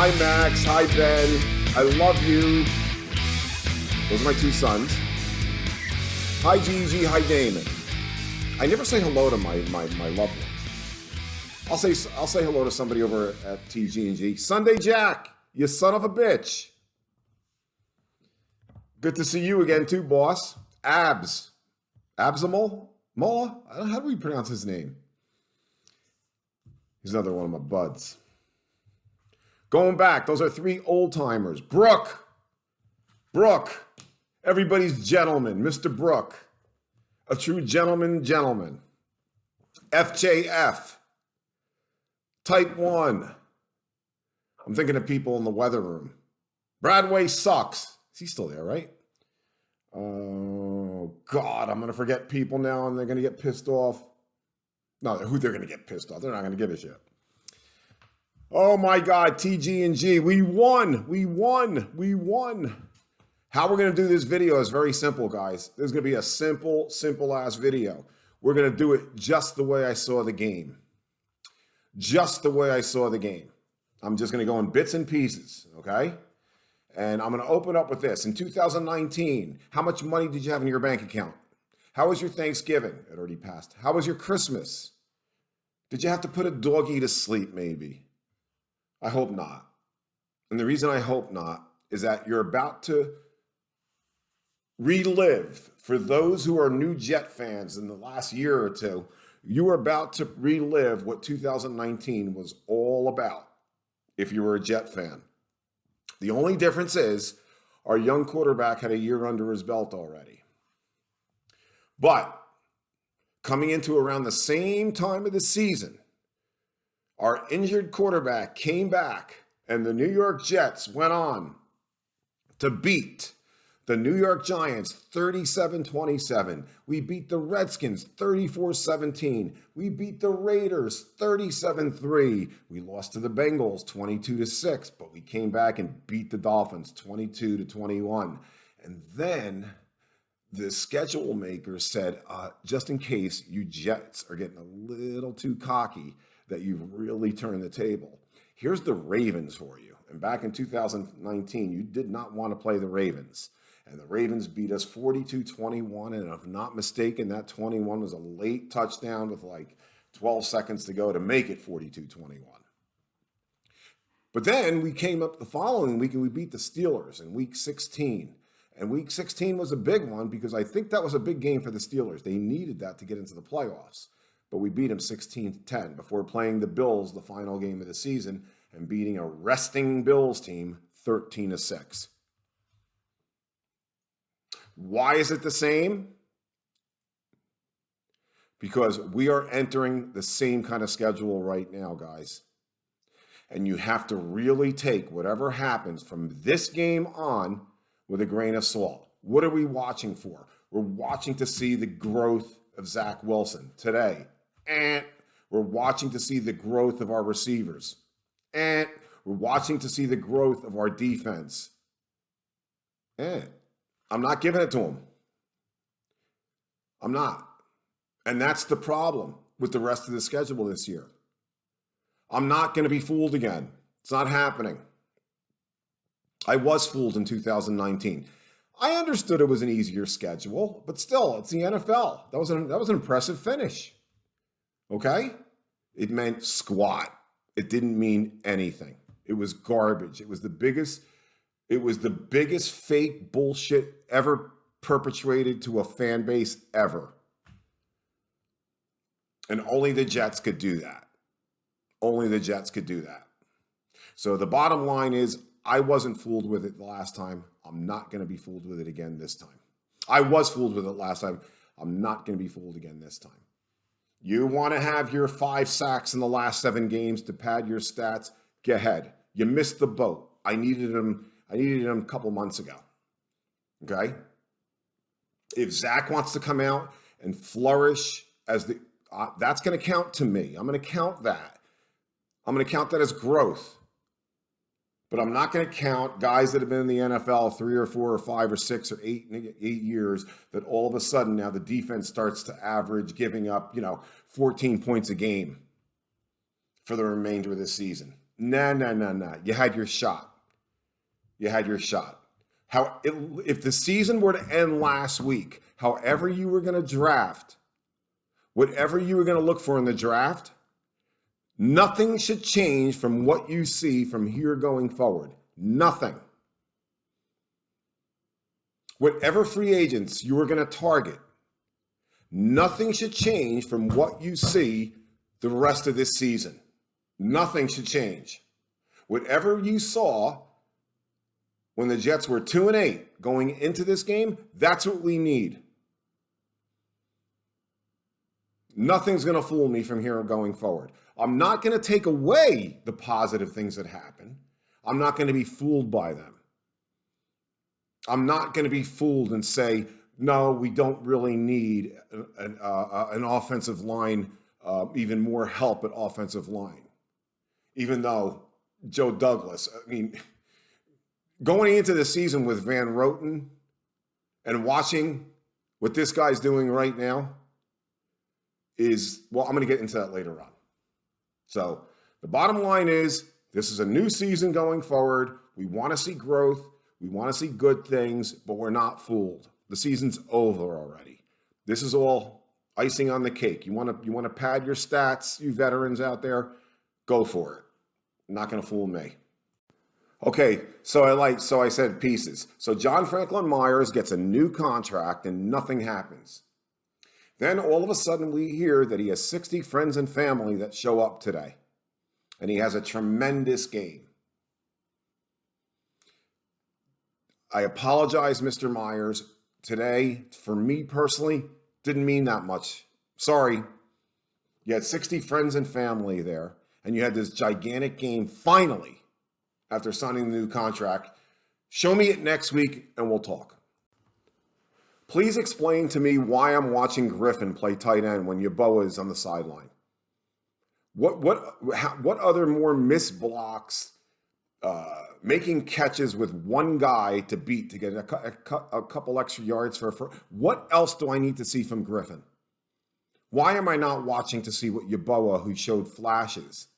Hi, Max. Hi, Ben. I love you. Those are my two sons. Hi, Gigi. Hi, Damon. I never say hello to my loved ones. I'll say hello to somebody over at TG&G. Sunday Jack, you son of a bitch. Good to see you again too, boss. Absamal? Mola? How do we pronounce his name? He's another one of my buds. Going back, those are three old timers. Brooke, everybody's gentleman, Mr. Brooke, a true gentleman. FJF, Type 1. I'm thinking of people in the weather room. Bradway sucks. Is he still there, right? Oh, God, I'm going to forget people now and they're going to get pissed off. No, who they're going to get pissed off. They're not going to give a shit. Oh, my God, TG&G. We won. How we're going to do this video is very simple, guys. There's going to be a simple ass video. We're going to do it just the way I saw the game. Just the way I saw the game. I'm just going to go in bits and pieces, okay? And I'm going to open up with this. In 2019, how much money did you have in your bank account? How was your Thanksgiving? It already passed. How was your Christmas? Did you have to put a doggy to sleep, maybe? I hope not. And the reason I hope not is that you're about to relive, for those who are new Jet fans in the last year or two, you are about to relive what 2019 was all about if you were a Jet fan. The only difference is our young quarterback had a year under his belt already. But coming into around the same time of the season, our injured quarterback came back and the New York Jets went on to beat the New York Giants 37-27. We beat the Redskins 34-17. We beat the Raiders 37-3. We lost to the Bengals 22-6, but we came back and beat the Dolphins 22-21. And then the schedule makers said, just in case you Jets are getting a little too cocky, that you've really turned the table. Here's the Ravens for you. And back in 2019, you did not want to play the Ravens. And the Ravens beat us 42-21. And if I'm not mistaken, that 21 was a late touchdown with like 12 seconds to go to make it 42-21. But then we came up the following week and we beat the Steelers in week 16. And week 16 was a big one because I think that was a big game for the Steelers. They needed that to get into the playoffs. But we beat them 16-10 before playing the Bills the final game of the season and beating a resting Bills team 13-6. Why is it the same? Because we are entering the same kind of schedule right now, guys. And you have to really take whatever happens from this game on with a grain of salt. What are we watching for? We're watching to see the growth of Zach Wilson today. And we're watching to see the growth of our receivers. And we're watching to see the growth of our defense. And I'm not giving it to them. I'm not. And that's the problem with the rest of the schedule this year. I'm not going to be fooled again. It's not happening. I was fooled in 2019. I understood it was an easier schedule, but still, it's the NFL. That was an impressive finish. Okay? It meant squat. It didn't mean anything. It was garbage. It was the biggest fake bullshit ever perpetrated to a fan base ever. And only the Jets could do that. Only the Jets could do that. So the bottom line is, I wasn't fooled with it the last time. I'm not going to be fooled with it again this time. I was fooled with it last time. I'm not going to be fooled again this time. You want to have your 5 sacks in the last 7 games to pad your stats? Go ahead. You missed the boat. I needed him a couple months ago. Okay? If Zach wants to come out and flourish as that's going to count to me. I'm going to count that. I'm going to count that as growth. But I'm not going to count guys that have been in the NFL 3 or 4 or 5 or 6 or 8 years that all of a sudden now the defense starts to average giving up, 14 points a game for the remainder of this season. Nah, nah, nah, nah. You had your shot. You had your shot. If the season were to end last week, however you were going to draft, whatever you were going to look for in the draft, nothing should change from what you see from here going forward. Nothing. Whatever free agents you were going to target, nothing should change from what you see the rest of this season. Nothing should change. Whatever you saw when the Jets were 2-8 going into this game, that's what we need. Nothing's going to fool me from here going forward. I'm not going to take away the positive things that happen. I'm not going to be fooled by them. I'm not going to be fooled and say, no, we don't really need an offensive line, even more help at offensive line. Even though Joe Douglas, I mean, going into the season with Van Roten and watching what this guy's doing right now is, well, I'm going to get into that later on. So the bottom line is, this is a new season going forward. We want to see growth. We want to see good things, but we're not fooled. The season's over already. This is all icing on the cake. You want to pad your stats, you veterans out there? Go for it. Not going to fool me. Okay, so I said pieces. So John Franklin Myers gets a new contract and nothing happens. Then all of a sudden we hear that he has 60 friends and family that show up today. And he has a tremendous game. I apologize, Mr. Myers. Today, for me personally, didn't mean that much. Sorry. You had 60 friends and family there, and you had this gigantic game finally after signing the new contract. Show me it next week, and we'll talk. Please explain to me why I'm watching Griffin play tight end when Yeboah is on the sideline. What other more missed blocks, making catches with one guy to beat to get a couple extra yards for what else do I need to see from Griffin? Why am I not watching to see what Yeboah, who showed flashes,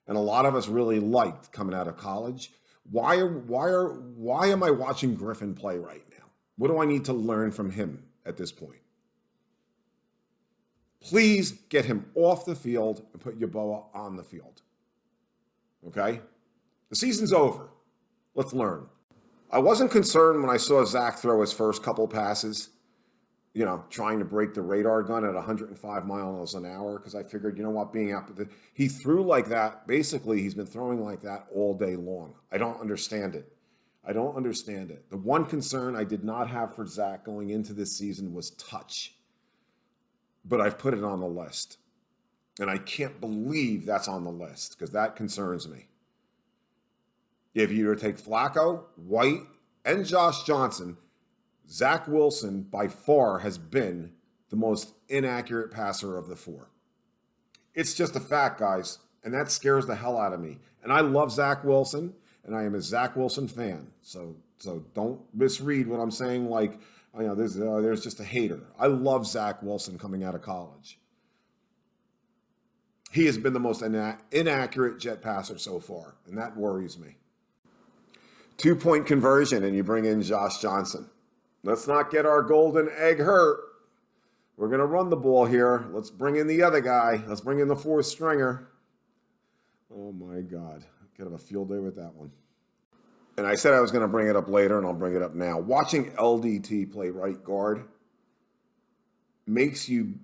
and a lot of us really liked coming out of college? Why am I watching Griffin play right now? What do I need to learn from him at this point? Please get him off the field and put Yeboah on the field. Okay? The season's over. Let's learn. I wasn't concerned when I saw Zach throw his first couple passes, trying to break the radar gun at 105 miles an hour, because I figured, you know what, being out, he threw like that. Basically, he's been throwing like that all day long. I don't understand it. The one concern I did not have for Zach going into this season was touch. But I've put it on the list. And I can't believe that's on the list, because that concerns me. If you were to take Flacco, White, and Josh Johnson, Zach Wilson by far has been the most inaccurate passer of the four. It's just a fact, guys, and that scares the hell out of me. And I love Zach Wilson, and I am a Zach Wilson fan. So don't misread what I'm saying like, there's just a hater. I love Zach Wilson coming out of college. He has been the most inaccurate jet passer so far, and that worries me. 2-point conversion, and you bring in Josh Johnson. Let's not get our golden egg hurt. We're going to run the ball here. Let's bring in the other guy. Let's bring in the fourth stringer. Oh, my God. Could have a field day with that one. And I said I was going to bring it up later, and I'll bring it up now. Watching LDT play right guard makes you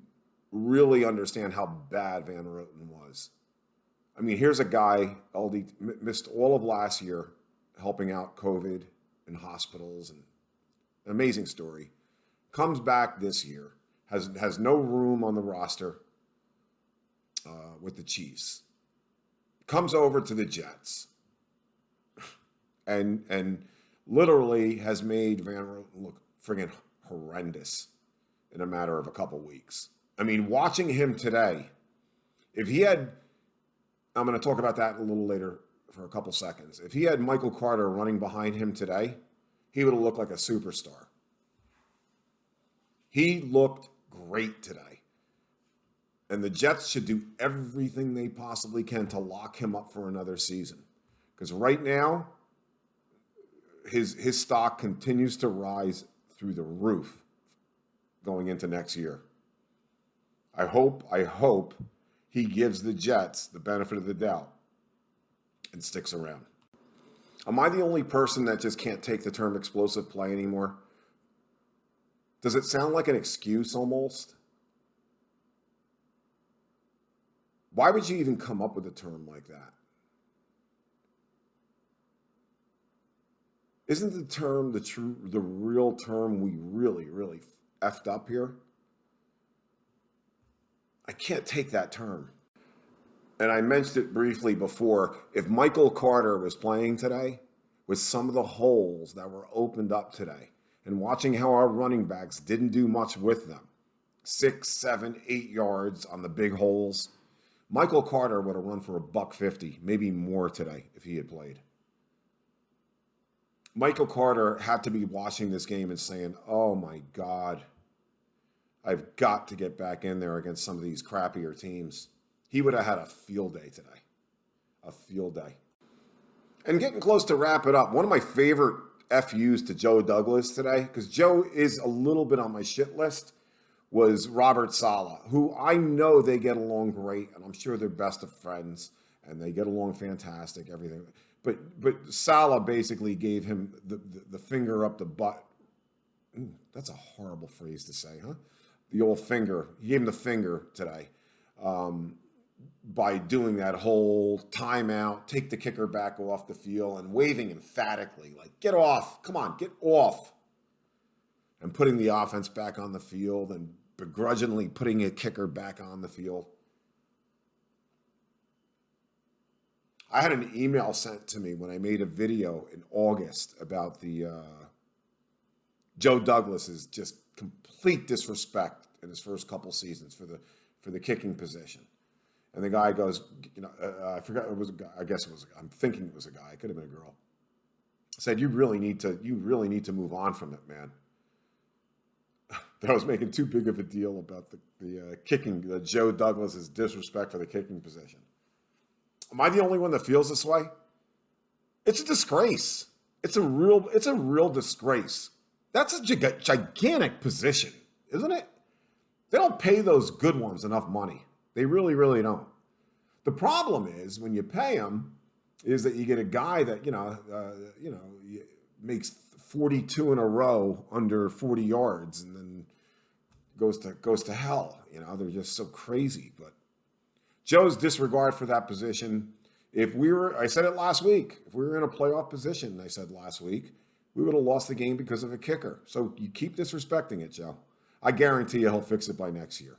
really understand how bad Van Roten was. I mean, here's a guy, LDT, missed all of last year helping out COVID in hospitals, and an amazing story. Comes back this year, has no room on the roster with the Chiefs. Comes over to the Jets and literally has made Van Roten look friggin' horrendous in a matter of a couple weeks. I mean, watching him today, if he had, I'm going to talk about that a little later for a couple seconds. If he had Michael Carter running behind him today, he would have looked like a superstar. He looked great today. And the Jets should do everything they possibly can to lock him up for another season. Because right now, his stock continues to rise through the roof going into next year. I hope he gives the Jets the benefit of the doubt and sticks around. Am I the only person that just can't take the term explosive play anymore? Does it sound like an excuse almost? Why would you even come up with a term like that? Isn't the term the real term we really effed up here? I can't take that term. And I mentioned it briefly before. If Michael Carter was playing today with some of the holes that were opened up today, and watching how our running backs didn't do much with them, 6, 7, 8 yards on the big holes, Michael Carter would have run for $150, maybe more today if he had played. Michael Carter had to be watching this game and saying, oh my God, I've got to get back in there against some of these crappier teams. He would have had a field day today. A field day. And getting close to wrap it up, one of my favorite FUs to Joe Douglas today, because Joe is a little bit on my shit list, was Robert Saleh, who I know they get along great, and I'm sure they're best of friends, and they get along fantastic, everything. But Saleh basically gave him the finger up the butt. Ooh, that's a horrible phrase to say, huh? The old finger. He gave him the finger today by doing that whole timeout, take the kicker back off the field, and waving emphatically, like, get off, come on, get off. And putting the offense back on the field and begrudgingly putting a kicker back on the field. I had an email sent to me when I made a video in August about the Joe Douglas's just complete disrespect in his first couple seasons for the kicking position. And the guy goes, I forgot it was a guy. I guess it was. I'm thinking it was a guy. It could have been a girl. Said you really need to move on from it, man. That I was making too big of a deal about the kicking, the Joe Douglas's disrespect for the kicking position. Am I the only one that feels this way? It's a disgrace. It's a real disgrace. That's a gigantic position, isn't it? They don't pay those good ones enough money. They really don't. The problem is when you pay them, is that you get a guy that makes 42 in a row under 40 yards and then goes to hell. They're just so crazy. But Joe's disregard for that position. I said it last week. If we were in a playoff position, I said last week, we would have lost the game because of a kicker. So you keep disrespecting it, Joe. I guarantee you he'll fix it by next year.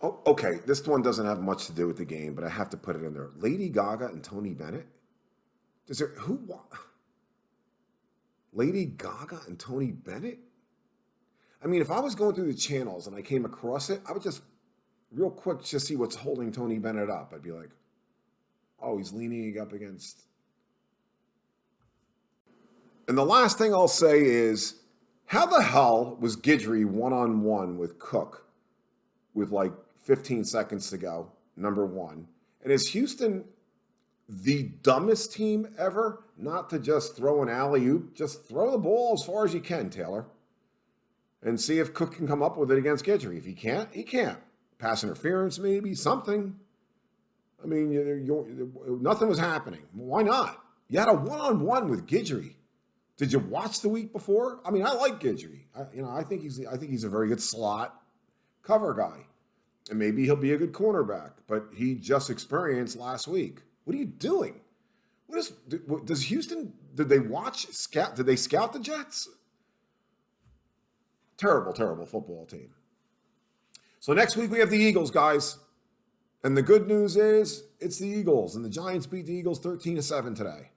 Oh, okay, this one doesn't have much to do with the game, but I have to put it in there. Lady Gaga and Tony Bennett? Lady Gaga and Tony Bennett? I mean, if I was going through the channels and I came across it, I would just real quick just see what's holding Tony Bennett up. I'd be like, oh, he's leaning up against. And the last thing I'll say is, how the hell was Guidry one-on-one with Cook with like 15 seconds to go, number one? And is Houston the dumbest team ever not to just throw an alley-oop? Just throw the ball as far as you can, Taylor, and see if Cook can come up with it against Guidry. If he can't, he can't. Pass interference, maybe, something. I mean, nothing was happening. Why not? You had a one-on-one with Guidry. Did you watch the week before? I mean, I like Guidry. I think he's a very good slot cover guy. And maybe he'll be a good cornerback, but he just experienced last week. What are you doing? Does Houston, did they scout the Jets? Terrible football team. So next week we have the Eagles, guys. And the good news is it's the Eagles, and the Giants beat the Eagles 13-7 today.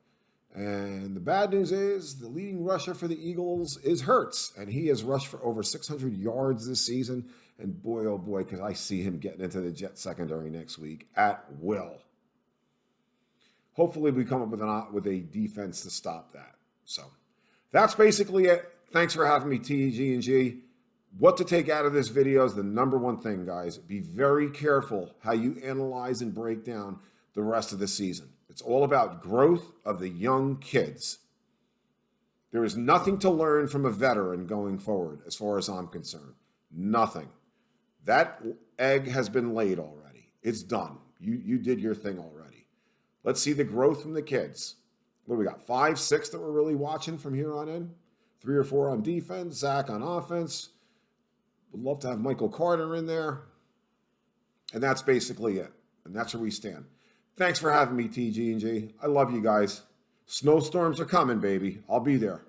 And the bad news is the leading rusher for the Eagles is Hurts, and he has rushed for over 600 yards this season. And boy, oh boy, could I see him getting into the Jets secondary next week at will. Hopefully we come up with a defense to stop that. So that's basically it. Thanks for having me, TG&G. What to take out of this video is the number one thing, guys. Be very careful how you analyze and break down the rest of the season. It's all about growth of the young kids. There is nothing to learn from a veteran going forward, as far as I'm concerned. Nothing. That egg has been laid already. It's done. You did your thing already. Let's see the growth from the kids. What do we got? 5, 6 that we're really watching from here on in? 3 or 4 on defense, Zach on offense. Would love to have Michael Carter in there. And that's basically it. And that's where we stand. Thanks for having me, TG&G. I love you guys. Snowstorms are coming, baby. I'll be there.